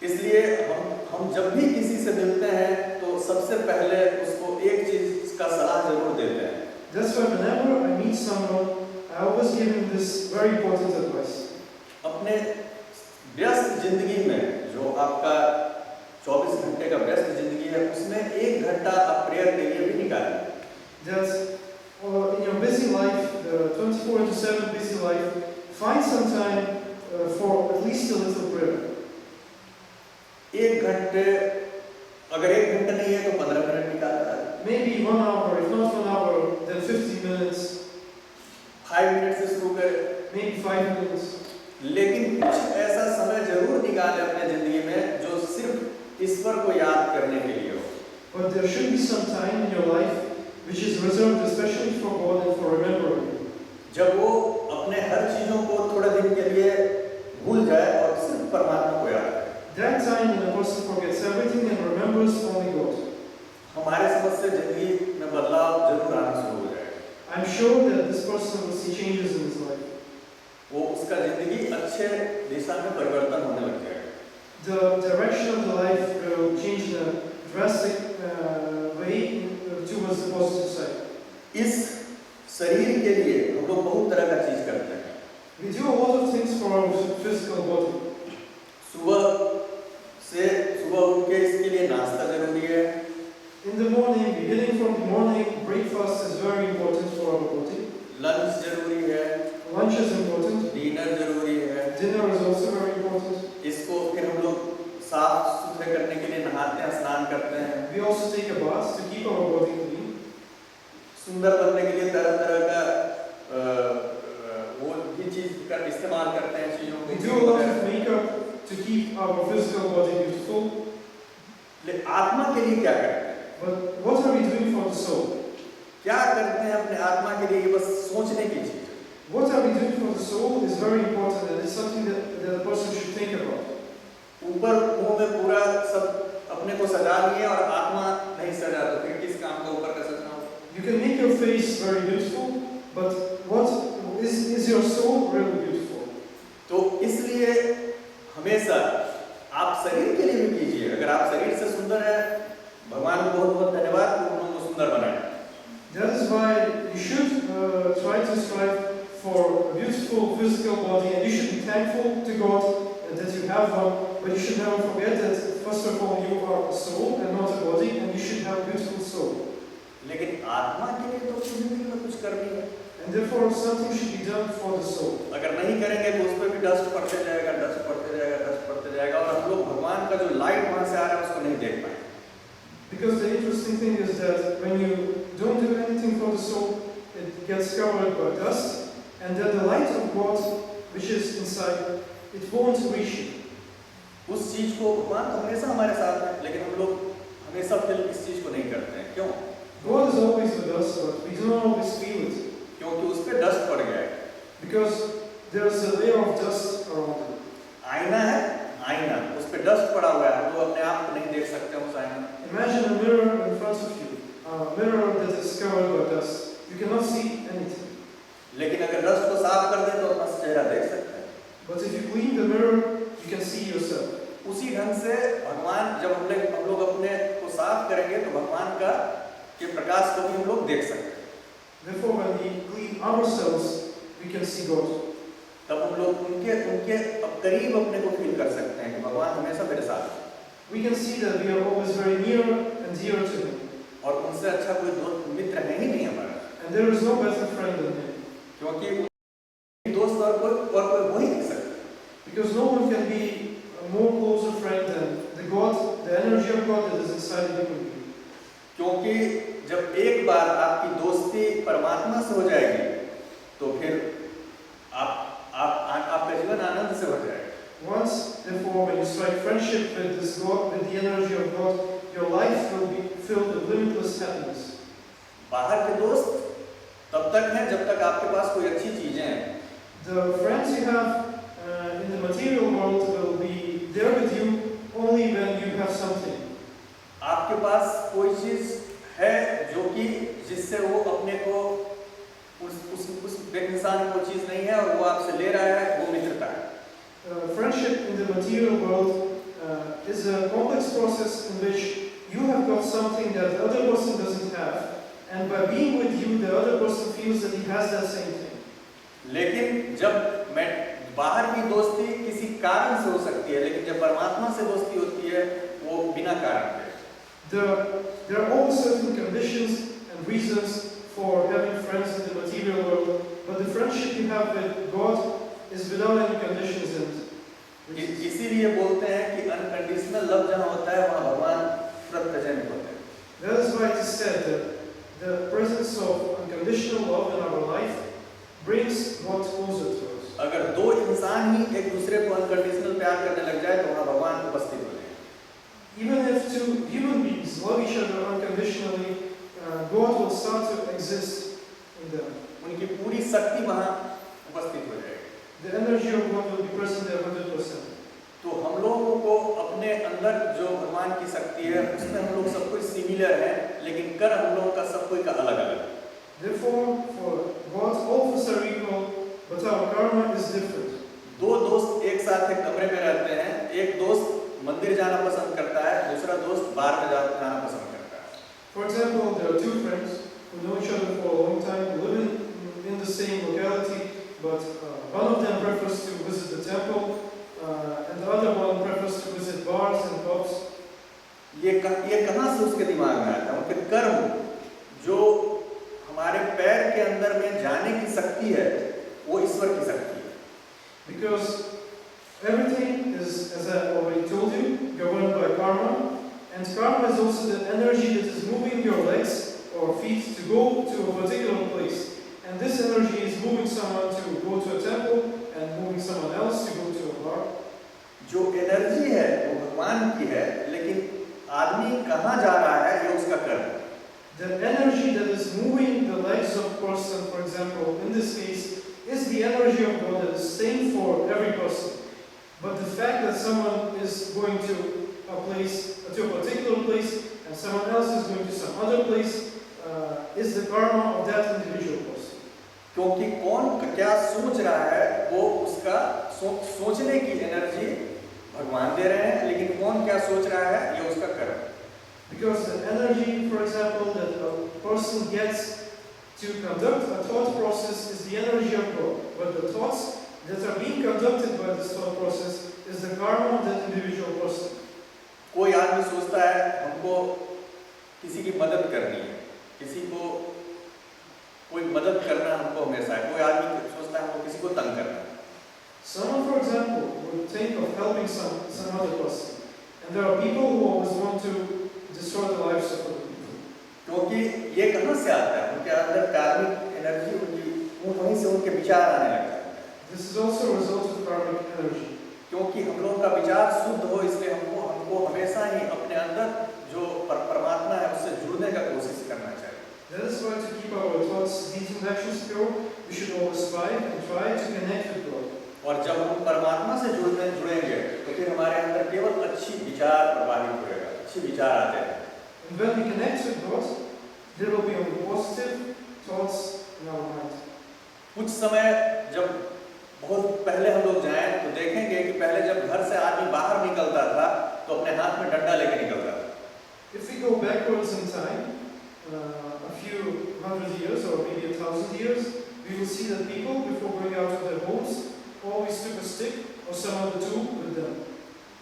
इसलिए हम जब भी किसी से मिलते हैं तो सबसे पहले उसको एक चीज का सलाह जरूर देते हैं। That's why whenever I meet someone, I always give him this very important advice. अपने व्यस्त जिंदगी में जो आपका 24 घंटे का व्यस्त जिंदगी है उसमें 1 घंटा आप प्रेयर के लिए भी निकालें। That in your busy life, the 24/7 busy life, find some time for at least a little prayer. 1 घंटे, अगर 1 घंटा नहीं है तो 15 मिनट निकालता है। Maybe 1 hour, if not 1 hour, then 50 minutes. 5 minute से शुरू करें, maybe 5 minutes. लेकिन कुछ ऐसा समय जरूर निकालें अपने जिंदगी में जो सिर्फ ईश्वर को याद करने के लिए हो। But there should be some time in your life which is reserved especially for God and for remembering Him. जब वो अपने हर चीजों को थोड़े दिन के लिए भूल जाए और सिर्फ परमात्मा को याद करे। That time when a person forgets everything and remembers only God. हमारे समझ से जिंदगी में बदलाव जरूर आना शुरू हो जाएगा। I'm sure that this person will see changes in his life. वो उसका जिंदगी अच्छे दिशा में परिवर्तन होने लग जाएगा। The direction of the life will change in a drastic way towards the positive side. इस शरीर के लिए हम लोग बहुत तरह का चीज करते हैं। We do a lot of things for our physical body. सुबह उठ के इसके लिए नाश्ता जरूरी है। In the morning, beginning from the morning, breakfast is very important for our body. Lunch जरूरी है। Lunch is important. डिनर जरूरी है। Dinner is also very important. इसको फिर हम लोग सुंदर बनने के लिए तरह तरह का वो भी चीज का इस्तेमाल करते हैं चीजों We को। do a lot of makeup to keep our physical body beautiful. लेकिन आत्मा के लिए क्या करते हैं? But what are we doing for the soul? क्या करते हैं अपने आत्मा के लिए? ये बस सोचने की चीज है। What are we doing for the soul is very important, and it's something that a person should think about. ऊपर मुंह में पूरा सब अपने को सजा लिए और आत्मा नहीं सजा, तो फिर किस काम का ऊपर का सजना हो? You can make your face very beautiful, but what is your soul really beautiful? तो इसलिए हमेशा आप शरीर के लिए भी कीजिए। अगर आप शरीर से सुंदर है, भगवान को बहुत बहुत धन्यवाद कि उन्होंने को सुंदर बनाया। That is why you should try to strive for a beautiful physical body, and you should be thankful to God that you have one. But you should never forget that first of all you are a soul and not a body, and you should have a beautiful soul. लेकिन आत्मा के लिए तो जिंदगी में कुछ करनी है, And therefore something should be done for the soul. अगर नहीं करेंगे तो उस पर भी डस्ट पड़ते जाएगा, डस्ट पड़ते जाएगा, डस्ट पड़ते जाएगा, और हम लोग भगवान का जो लाइट वहां से आ रहा है उसको नहीं देख पाएंगे। Because the interesting thing is that when you don't do anything for the soul, it gets covered by dust, and then the light of God, which is inside, it won't reach you. उस चीज को भगवान तो हमेशा हमारे साथ है, लेकिन हम लोग हमेशा फिर इस चीज को नहीं करते हैं। क्यों? God is always with us, but we do not always feel it. क्योंकि उस पर डस्ट पड़ गया है। Because there is a layer of dust around it. आईना है, आईना, उस पर डस्ट पड़ा हुआ है, हम लोग अपने आप को नहीं देख सकते उस आईना में। Imagine a mirror in front of you, a mirror that is covered by dust. You cannot see anything. लेकिन अगर डस्ट को साफ कर दें तो अपना चेहरा देख सकते हैं। But if you clean the mirror, you can see yourself. उसी ढंग से भगवान, जब हम लोग अपने को साफ करेंगे तो भगवान का के प्रकाश को भी हम लोग देख सकते हैं। Therefore, when we clean ourselves, we can see God. तब हम लोग उनके अब करीब अपने को फील कर सकते हैं कि भगवान हमेशा मेरे साथ है। We can see that we are always very near and dear to Him. और उनसे अच्छा कोई दोस्त मित्र है ही नहीं हमारा, And there is no better friend than Him. क्योंकि दोस्त और कोई हो ही नहीं सकता। Because no one can be a more closer friend than the God, the energy of God that is inside you and you. क्योंकि जब एक बार आपकी दोस्ती परमात्मा से हो जाएगी तो फिर आपका जीवन आनंद से भर जाएगा। Once, therefore, when you strike friendship with this God, with the energy of God, your life will be filled with limitless happiness. बाहर के दोस्त तब तक हैं जब तक आपके पास कोई अच्छी चीजें हैं। The friends you have in the material world will be there with you only when you have something. आपके पास कोई चीज है जो कि जिससे वो अपने को उस इंसान को चीज नहीं है और वो आपसे ले रहा है, वो मित्रता है। Friendship in the material world is a complex process in which you have got something that the other person doesn't have, and by being with you, the other person feels that he has that same thing. लेकिन जब मैं बाहर की दोस्ती किसी कारण से हो सकती है, लेकिन जब परमात्मा से दोस्ती होती है वो बिना कारण के। There are always certain conditions and reasons for having friends in the material world, but the friendship you have with God is without any conditions and reasons. इसीलिए बोलते हैं कि अनकंडीशनल लव जहाँ होता है वहाँ भगवान तुरंत प्रेजेंट होते हैं। That is why it is said that the presence of unconditional love in our life brings God closer to us. अगर दो इंसान ही एक दूसरे को अनकंडीशनल प्यार करने लग जाए तो वहाँ भगवान उपस्थित हो जाए। Even if two human beings love each other unconditionally, God will start to exist in them. उनकी पूरी शक्ति वहाँ उपस्थित हो जाएगी। The energy of God will be present there 100%. तो हम लोगों को अपने अंदर जो भगवान की शक्ति है उसमें हम लोग सब कुछ सिमिलर है, लेकिन कर हम लोगों का सब कोई का अलग अलग है। Therefore, for God, all of us are equal, but our karma is different. दो दोस्त एक साथ एक कमरे में रहते हैं, एक दोस्त मंदिर जाना पसंद करता है, दूसरा दोस्त बाहर में जाना पसंद करता है। For example, there are two friends who know each other for a long time, live in the same locality, but one of them prefers to visit the temple, and the other one prefers to visit bars and pubs. ये कहाँ से उसके दिमाग में आता है? उनके कर्म जो हमारे पैर के अंदर में जाने की शक्ति है वो ईश्वर की शक्ति है। Because everything is, as I already told you, governed by karma, and karma is also the energy that is moving your legs or feet to go to a particular place. And this energy is moving someone to go to a temple and moving someone else to go to a bar. जो energy है वो भगवान की है, लेकिन आदमी कहाँ जा रहा है ये उसका कर्म है। The energy that is moving the legs of a person, for example, in this case, is the energy of God that is same for every person. But the fact that someone is going to a place, to a particular place, and someone else is going to some other place, is the karma of that individual person. क्योंकि कौन क्या सोच रहा है वो उसका सोचने की एनर्जी भगवान दे रहे हैं, लेकिन कौन क्या सोच रहा है ये उसका कर्म है। Because the energy, for example, that a person gets to conduct a thought process is the energy of God, but the thoughts that are being conducted by this thought process is the karma of that individual person. कोई आदमी सोचता है हमको किसी की मदद करनी है, किसी को कोई मदद करना हमको हमेशा है। कोई आदमी सोचता है हमको किसी को तंग करना है। Someone, for example, would think of helping some other person, and there are people who always want to destroy the lives of other people. क्योंकि ये कहाँ से आता है? उनके अंदर कार्मिक एनर्जी वहीं से उनके विचार आने लगता है। This is also a result of karmic energy. क्योंकि हम लोगों का विचार शुद्ध हो, इसलिए हमको हमेशा ही अपने अंदर जो परमात्मा है उससे जुड़ने का कोशिश करना चाहिए। That is why to keep our thoughts, deeds and actions pure, we should always strive and try to connect with God. और जब हम परमात्मा से जुड़ेंगे तो फिर हमारे अंदर केवल अच्छी विचार प्रवाहित होएगा, अच्छे विचार आते हैं। And when we connect with God, there will be only positive thoughts in our mind. कुछ समय जब बहुत पहले हम लोग जाएं तो देखेंगे कि पहले जब घर से आदमी बाहर निकलता था तो अपने हाथ में डंडा लेके निकलता था। If we go backwards in time, a few hundred years or maybe 1,000 years, we will see that people before going out of their homes always took a stick or some other tool with them.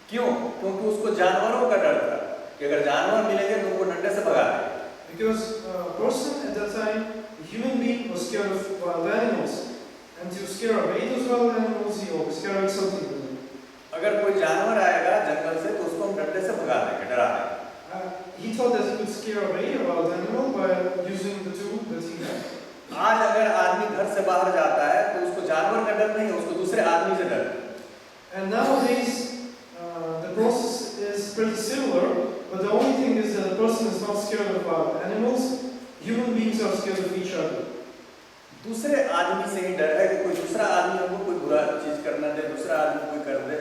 क्यों? क्योंकि उसको जानवरों का डर था कि अगर जानवर मिलेंगे तो उनको डंडे से भगा देंगे। Because a person at that time, a human being, was scared of wild animals, and to scare away those wild animals, he always carried something with him. अगर कोई जानवर आएगा जंगल से तो उसको हम डंडे से भगा देंगे, डरा देंगे। He thought that he could scare away a wild animal by using the tool that he had. आज अगर आदमी घर से बाहर जाता है तो उसको जानवर का डर नहीं है, उसको दूसरे आदमी से डर है। And nowadays, the process is pretty similar, but the only thing is that the person is not scared of wild animals. Human beings are scared of each other. दूसरे आदमी से ही डर है कि कोई दूसरा आदमी हमको कोई बुरा चीज करना दे, दूसरा आदमी कोई कर दे।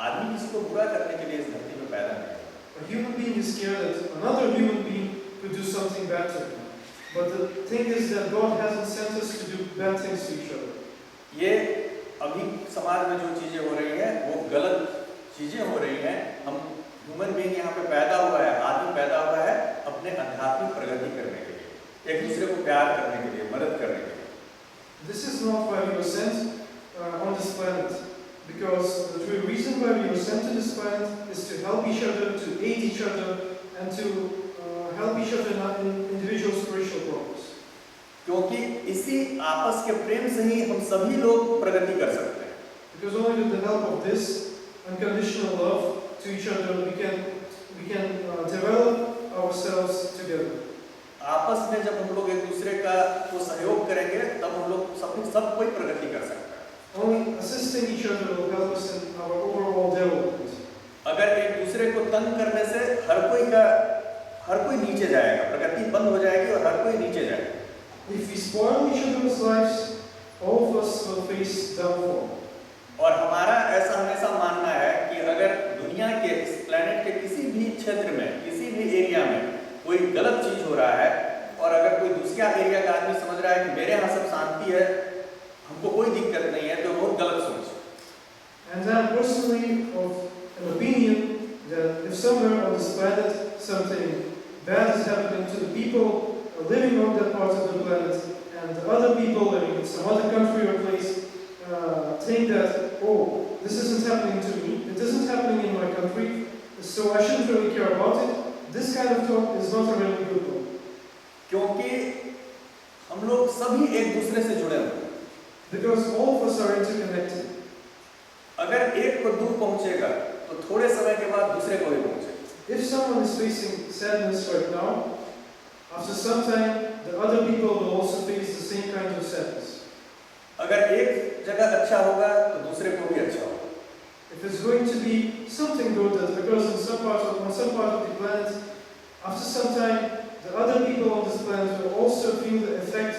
आदमी किसी को बुरा करने के लिए इस धरती में पैदा नहीं है। A human being is scared that another human being could do something bad to him. But the thing is that God hasn't sent us to do bad things to each other. ये अभी समाज में जो चीजें हो रही हैं वो गलत चीजें हो रही हैं। हम ह्यूमन बीइंग यहाँ पे पैदा हुआ है, आदमी पैदा हुआ है अपने आध्यात्मिक प्रगति करने के लिए, एक दूसरे को प्यार करने के लिए, मदद करने के लिए। This is not why we were sent on this planet, because the true reason why we were sent to this planet is to help each other, to aid each other, and to help each other in individual spiritual progress. क्योंकि इसी आपस के प्रेम से ही हम सभी लोग प्रगति कर सकते हैं। Because only with the help of this unconditional love to each other we can develop ourselves together. आपस में जब हम लोग एक दूसरे का को सहयोग करेंगे तब हम लोग सब कोई प्रगति कर सकता है। Only assisting each other will help us in our overall development. अगर एक दूसरे को तंग करने से हर कोई नीचे जाएगा, प्रगति बंद हो जाएगी और हर कोई नीचे जाएगा। If we spoil each other's lives, all of us will face downfall. और हमारा ऐसा हमेशा मानना है कि अगर दुनिया के इस प्लेनेट के किसी भी क्षेत्र में, किसी भी एरिया में कोई गलत चीज हो रहा है और अगर कोई दूसरा एरिया का आदमी समझ रहा है कि मेरे यहाँ सब शांति है, हमको कोई दिक्कत नहीं है, तो बहुत गलत सोच। And I'm personally of an opinion that if somewhere on this planet something bad is happening to the people living on that part of the planet, and the other people living in some other country or place think that, oh, this isn't happening to me, it isn't happening in my country, so I shouldn't really care about it. This kind of talk is not a really good one. क्योंकि हम लोग सभी एक दूसरे से जुड़े हुए हैं। Because all of us are interconnected. अगर एक को दुख पहुंचेगा तो थोड़े समय के बाद दूसरे को भी पहुंचेगा। If someone is facing sadness right now, After some time, the other people will also face the same kind of sadness. अगर एक जगह अच्छा होगा तो दूसरे को भी अच्छा होगा। If it's going to be something good that occurs on some part of the planet, after some time, the other people on this planet will also feel the effect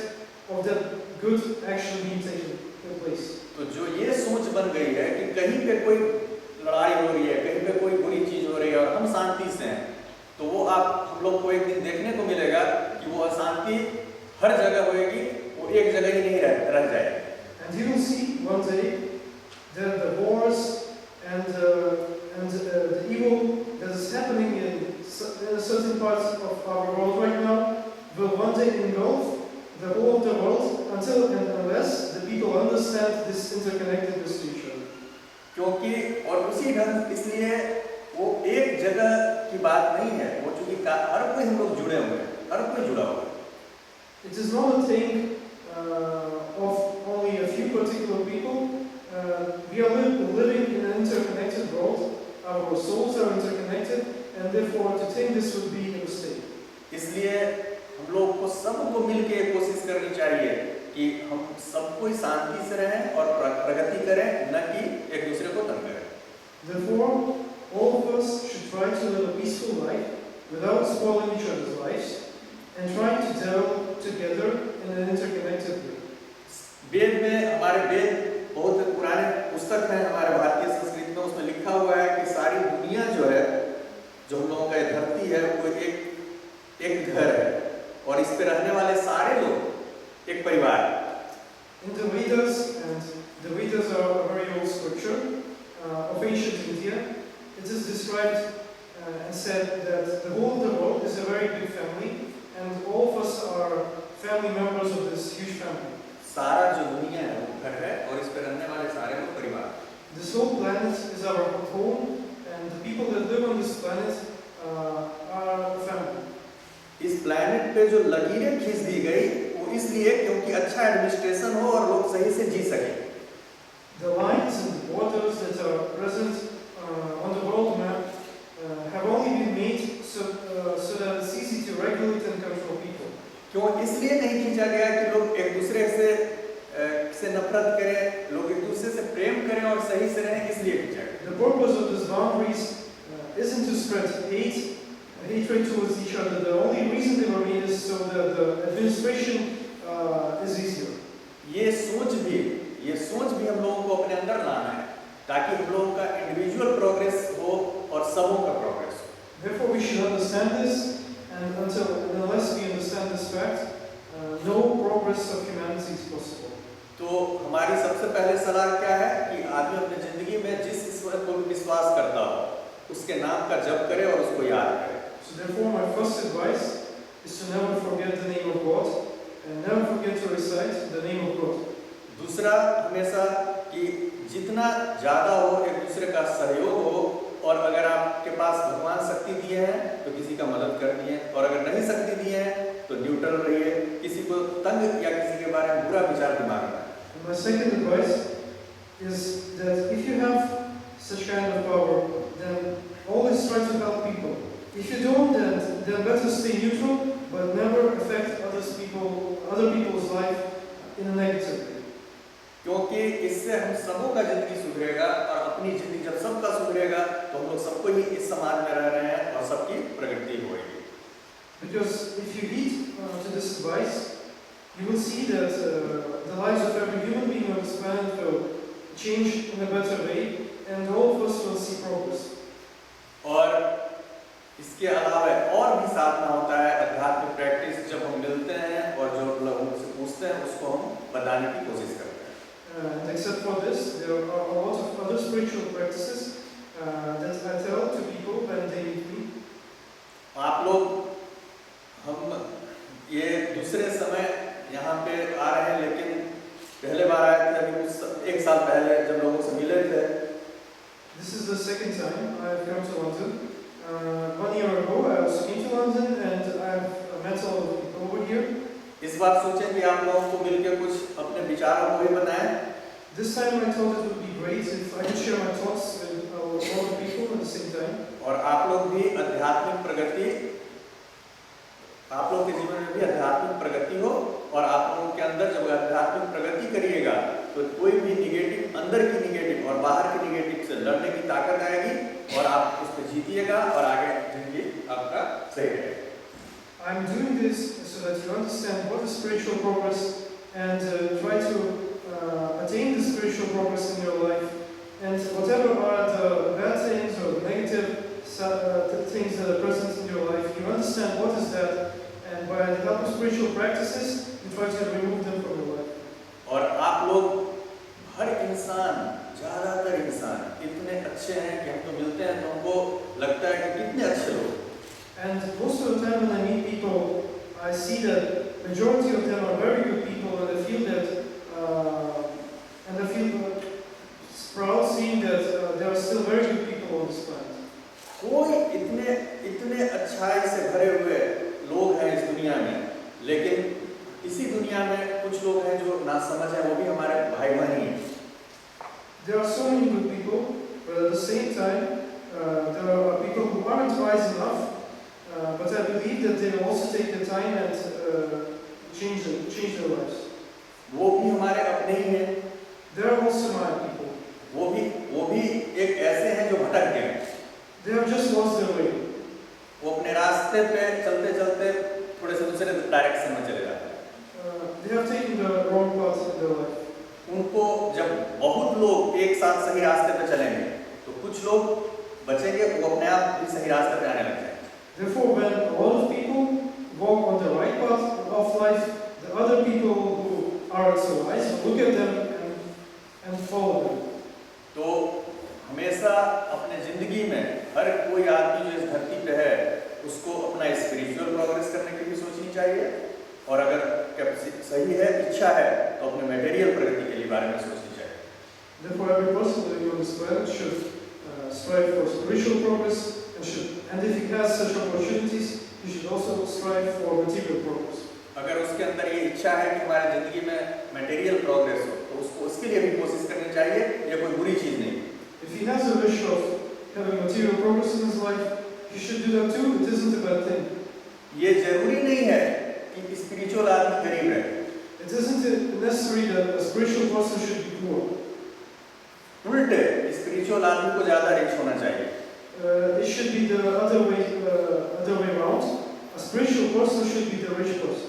of that good action being taken place. तो जो ये सोच बन गई है कि कहीं पे कोई लड़ाई हो रही है, कहीं पे कोई बुरी चीज हो रही है और हम शांति से हैं, तो वो हम लोग को एक दिन देखने को मिलेगा कि वो अशांति हर जगह होएगी, वो एक जगह ही नहीं रह जाएगी। And you will see one day that the wars and the evil that is happening in certain parts of our world right now will one day engulf the whole of the world until and unless the people understand this interconnectedness to each other. क्योंकि और उसी ढंग इसलिए वो एक जगह की बात नहीं है, वो चूंकि हर कोई हम लोग जुड़े हुए हैं, हर कोई जुड़ा हुआ है। It is not a thing of only a few particular people. We are living in an interconnected world. Our souls are interconnected, and therefore to think this would be a mistake. इसलिए हम लोग को सबको मिलके कोशिश करनी चाहिए कि हम सब कोई शांति से रहें और प्रगति करें, न कि एक दूसरे को तंग करें। Therefore, all of us should try to live a peaceful life without spoiling each other's lives, and try to delve together in an interconnected way. वेद में हमारे वेद बहुत पुराने पुस्तक हैं हमारे भारतीय संस्कृति में, उसमें लिखा हुआ है कि सारी दुनिया जो है, जो हम लोगों का धरती है, वो एक घर है और इस पे रहने वाले सारे लोग एक परिवार है। In the Vedas, and the Vedas are a very old scripture of ancient India, it is described and said that the whole of the world is a very big family, and all of us are family members of this huge family. सारा जो दुनिया है वो घर है और इस पे रहने वाले सारे लोग परिवार। This whole planet is our home, and the people that live on this planet are a family. इस प्लैनेट पे जो लकीरें खींच दी गई वो इसलिए क्योंकि अच्छा एडमिनिस्ट्रेशन हो और लोग सही से जी सकें। The lines and borders that are present on the world map have only been made so that it's easy to regulate and control people. क्यों इसलिए नहीं खींचा गया कि लोग एक दूसरे से नफरत करें, लोग एक दूसरे से प्रेम करें और सही से रहें, इसलिए खींचा गया। The purpose of these boundaries isn't to spread hatred towards each other. The only reason they were made is so that the administration is easier. ये सोच भी हम लोगों को अपने अंदर लाना है ताकि हम लोगों का इंडिविजुअल प्रोग्रेस हो और सबों का प्रोग्रेस हो। Therefore, we should understand this, and unless we understand this fact, no progress of humanity is possible. तो हमारी सबसे पहले सलाह क्या है कि आदमी अपनी जिंदगी में जिस ईश्वर को विश्वास करता हो उसके नाम का जप करे और उसको याद करे। So therefore, my first advice is to never forget the name of God, and never forget to recite the name of God. दूसरा, हमेशा कि जितना ज़्यादा हो एक दूसरे का सहयोग हो, और अगर आपके पास भगवान शक्ति दिए हैं तो किसी का मदद कर दिए, और अगर नहीं शक्ति दिए हैं तो न्यूट्रल रहिए, किसी को तंग या किसी के बारे में बुरा विचार दिमाग में। My second advice is that if you have such kind of power, then always try to help people. If you don't, then better stay neutral, but never affect other people's life in a negative way. क्योंकि इससे हम सबों का जिंदगी सुधरेगा, और अपनी जिंदगी जब सबका सुधरेगा तो हम लोग सबको ही इस समाज में रह रहे हैं और सबकी प्रगति होगी। Because if you heed to this advice, you will see that the lives of every human being on this planet will change in a better way, and all of us will see progress. और इसके अलावा और भी साधना होता है, आध्यात्मिक practice, जब हम मिलते हैं और जो लोगों से पूछते हैं उसको हम बताने की कोशिश करते हैं। And except for this, there are a lot of other spiritual practices that I tell to people when they meet me. आप लोग हम ये दूसरे समय यहाँ पे आ रहे हैं, लेकिन पहले बार आए थे अभी एक साल पहले जब लोगों से मिले थे। This is the second time I have come to London. 1 year ago I also came to London, and I have met all of the people over here. इस बार सोचें कि आप लोगों को मिलकर कुछ अपने विचारों को भी बताएं। This time I thought it would be great if I could share my thoughts with all the people at the same time. और आप लोग भी आध्यात्मिक प्रगति आप लोग के जीवन में भी आध्यात्मिक प्रगति हो, और आप लोगों के अंदर जब आध्यात्मिक प्रगति करिएगा तो कोई भी निगेटिव, अंदर की निगेटिव और बाहर की निगेटिव से लड़ने की ताकत आएगी और आप उस पर जीतिएगा और आगे जिंदगी आपका सही रहेगा। I'm doing this so that you understand what is spiritual progress and try to attain the spiritual progress in your life. And whatever are the bad things or the negative things that are present in your life, you understand what is that, and by the help of spiritual practices, you try to remove them from your life. और आप लोग, हर इंसान, ज़्यादातर इंसान इतने अच्छे हैं कि हम तो मिलते हैं तो हमको लगता है कि कितने अच्छे लोग। And most of the time when I meet people, I see that majority of them are very good people, and I feel that, proud seeing that there are still very good people on this planet. कोई इतने अच्छाई से भरे हुए लोग हैं इस दुनिया में, लेकिन इसी दुनिया में कुछ लोग हैं जो नासमझ हैं, वो भी हमारे भाई बहन हैं। There are so many good people, but at the same time, there are people who aren't wise enough. But I believe that they will also take the time and change their lives. वो भी हमारे अपने ही हैं। They are also my people. वो भी एक ऐसे हैं जो भटक गए हैं। They have just lost their way. वो अपने रास्ते पे चलते चलते थोड़े से दूसरे डायरेक्शन में चले जाते हैं। They have taken the wrong path in their life. उनको जब बहुत लोग एक साथ सही रास्ते पे चलेंगे तो कुछ लोग बचेंगे, वो अपने आप भी सही रास्ते पे आने लग जाएंगे। Therefore, when a lot of people walk on the right path of life, the other people who aren't so wise will look at them and follow them. तो हमेशा अपने जिंदगी में हर कोई आदमी जो इस धरती पे है उसको अपना स्पिरिचुअल प्रोग्रेस करने की भी सोचनी चाहिए, और अगर सही है, इच्छा है, तो अपने मटेरियल प्रगति के लिए बारे में सोचनी चाहिए। Therefore, every person living on this planet should strive for spiritual progress, and if he has such opportunities, he should also strive for material progress. अगर उसके अंदर ये इच्छा है कि हमारी जिंदगी में मटेरियल प्रोग्रेस हो, तो उसको उसके लिए भी कोशिश करनी चाहिए। ये कोई बुरी चीज नहीं। If he has a wish of having material progress in his life, he should do that too. It isn't a bad thing. ये जरूरी नहीं है कि स्पिरिचुअल आदमी गरीब रहे। It isn't necessary that a spiritual person should be poor. उल्टे spiritual आदमी को ज्यादा रिच होना चाहिए। It should be the other way around. A spiritual person should be the rich person.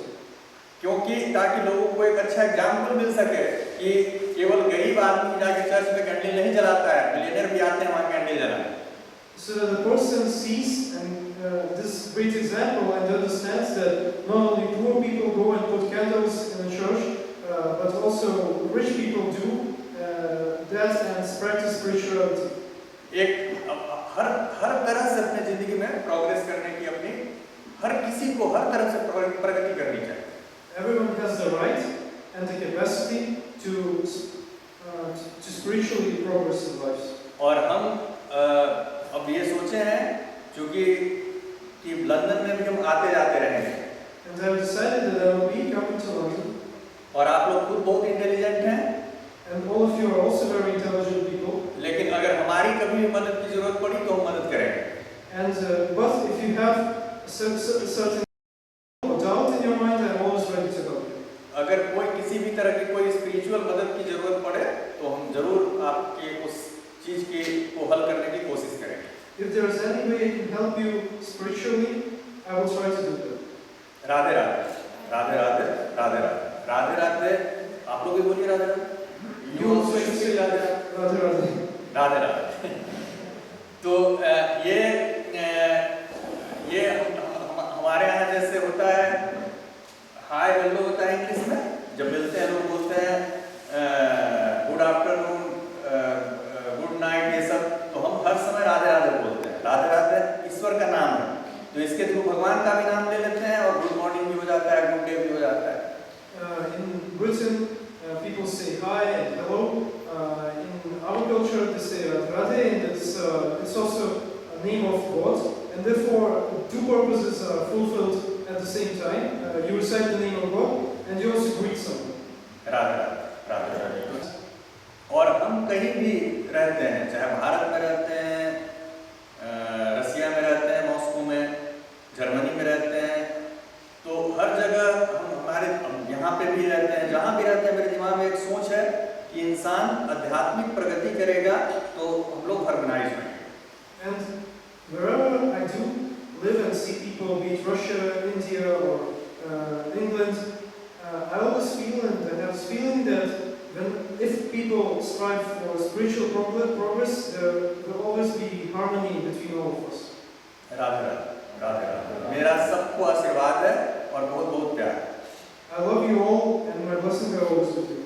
क्योंकि ताकि लोगों को एक अच्छा एग्जाम्पल मिल सके कि केवल गरीब आदमी जाके चर्च में कैंडल नहीं जलाता है, मिलियनर भी आते हैं वहाँ कैंडल जलाने। So that the person sees this great example and understands that not only poor people go and put candles in the church, but also rich people do that and practice spirituality. एक हर तरह से अपने जिंदगी में progress करने की अपनी हर किसी को हर तरह से प्रगति करनी चाहिए। Everyone has the right and the capacity to spiritually progress in life. और हम अब ये सोचे हैं क्योंकि कि लंदन में भी हम आते जाते रहेंगे। And I have decided that I will be coming to London. और आप लोग खुद बहुत इंटेलिजेंट हैं। And all of you are also very intelligent people. लेकिन अगर हमारी कभी भी मदद की जरूरत पड़ी तो हम मदद करेंगे। And but if you have certain doubt in your mind, I am always ready to help you. अगर कोई किसी भी तरह की कोई स्पिरिचुअल मदद की जरूरत पड़े तो हम जरूर आपके उस चीज को हल करने की कोशिश करेंगे। If there is any way I can help you spiritually, I will try to do that. Radhe Radhe, Radhe Radhe, Radhe Radhe, Radhe Radhe. आप लोग भी बोलिए Radhe Radhe. You also should say Radhe Radhe Radhe. Radhe Radhe. तो ये हमारे यहाँ जैसे होता है, हाय हेलो होता है इंग्लिश में, जब मिलते हैं लोग बोलते हैं गुड आफ्टरनून, गुड नाइट, ये सब, तो हम हर समय राधे राधे बोलते हैं। राधे राधे ईश्वर का नाम है, तो इसके थ्रू भगवान का भी नाम ले लेते हैं और गुड मॉर्निंग भी हो जाता है, गुड डे भी हो जाता है। In Britain, people say hi and hello. In our culture, they say Radhe, and it's also a name of God, and therefore two purposes are fulfilled at the same time. You recite the name of God, and you also greet someone. Radhe Radhe, Radhe Radhe. और हम कहीं भी रहते हैं, चाहे भारत में रहते हैं, रसिया में रहते हैं, मॉस्को में, जर्मनी में रहते हैं, जहाँ भी रहते हैं मेरे दिमाग में एक सोच है कि इंसान आध्यात्मिक प्रगति करेगा तो हम लोग हार्मोनाइज होंगे। And wherever I do live and see people, be it Russia, India, or England, I always feel and I have this feeling that if people strive for spiritual progress, there will always be harmony between all of us. Radhe Radhe Radhe Radhe. मेरा सबको आशीर्वाद है और बहुत बहुत प्यार। I love you all, and my blessings are always with you.